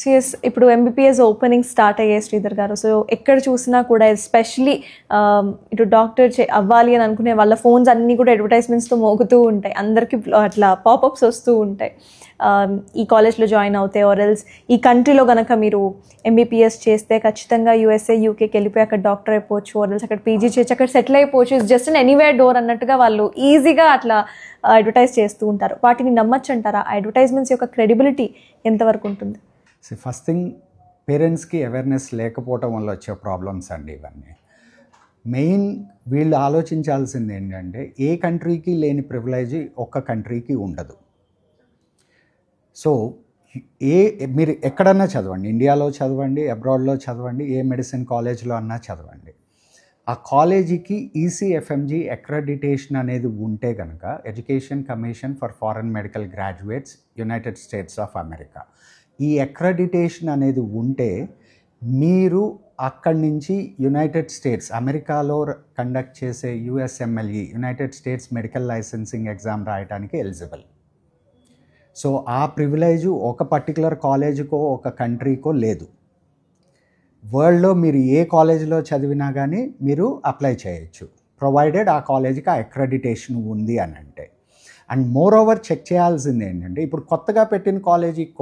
CS ఇప్పుడు Mbps opening start అయ్యాయి శ్రీధర్ గారు. సో ఎక్కడ చూసినా కూడా ఎస్పెషలీ ఇటు డాక్టర్ అవ్వాలి అని అనుకునే వాళ్ళ ఫోన్స్ అన్నీ కూడా అడ్వర్టైజ్మెంట్స్తో మోగుతూ ఉంటాయి. అందరికీ అట్లా పాపప్స్ వస్తూ ఉంటాయి. ఈ కాలేజ్లో జాయిన్ అవుతే ఆర్ఎల్స్ ఈ కంట్రీలో కనుక మీరు ఎంబీపీఎస్ చేస్తే ఖచ్చితంగా యూఎస్ఏ యూకేకి వెళ్ళిపోయి అక్కడ డాక్టర్ అయిపోవచ్చు, ఆర్ఎల్స్ అక్కడ పీజీ చేయొచ్చు, అక్కడ సెటిల్ అయిపోవచ్చు. It's just an anywhere door అన్నట్టుగా వాళ్ళు ఈజీగా అట్లా అడ్వర్టైజ్ చేస్తూ ఉంటారు. వాటిని నమ్మచ్చు అంటారా? ఆ అడ్వర్టైజ్మెంట్స్ యొక్క క్రెడిబిలిటీ ఎంతవరకు ఉంటుంది? ఫస్ట్ థింగ్, పేరెంట్స్కి అవేర్నెస్ లేకపోవటం వల్ల వచ్చే ప్రాబ్లమ్స్ అండి ఇవన్నీ. మెయిన్ వీళ్ళు ఆలోచించాల్సింది ఏంటంటే ఏ కంట్రీకి లేని ప్రివిలేజ్ ఒక్క కంట్రీకి ఉండదు. సో మీరు ఎక్కడన్నా చదవండి, ఇండియాలో చదవండి, అబ్రాడ్లో చదవండి, ఏ మెడిసిన్ కాలేజ్లో అన్నా చదవండి, ఆ కాలేజీకి ఈసీఎఫ్ఎంజీ అక్రెడిటేషన్ అనేది ఉంటే కనుక, education commission for foreign medical graduates United states of America, ఈ అక్రెడిటేషన్ అనేది ఉంటే మీరు అక్కడి నుంచి యునైటెడ్ స్టేట్స్ అమెరికాలో కండక్ట్ చేసే USMLE United states medical licensing exam రాయడానికి ఎలిజిబుల్. సో ఆ ప్రివిలేజు ఒక పర్టికులర్ కాలేజీకో ఒక కంట్రీకో లేదు. వరల్డ్లో మీరు ఏ కాలేజీలో చదివినా కానీ మీరు అప్లై చేయొచ్చు, ప్రొవైడెడ్ ఆ కాలేజీకి ఆ అక్రెడిటేషన్ ఉంది అని అంటే. అండ్ మోర్ ఓవర్ చెక్ చేయాల్సింది ఏంటంటే, ఇప్పుడు కొత్తగా పెట్టిన కాలేజీకి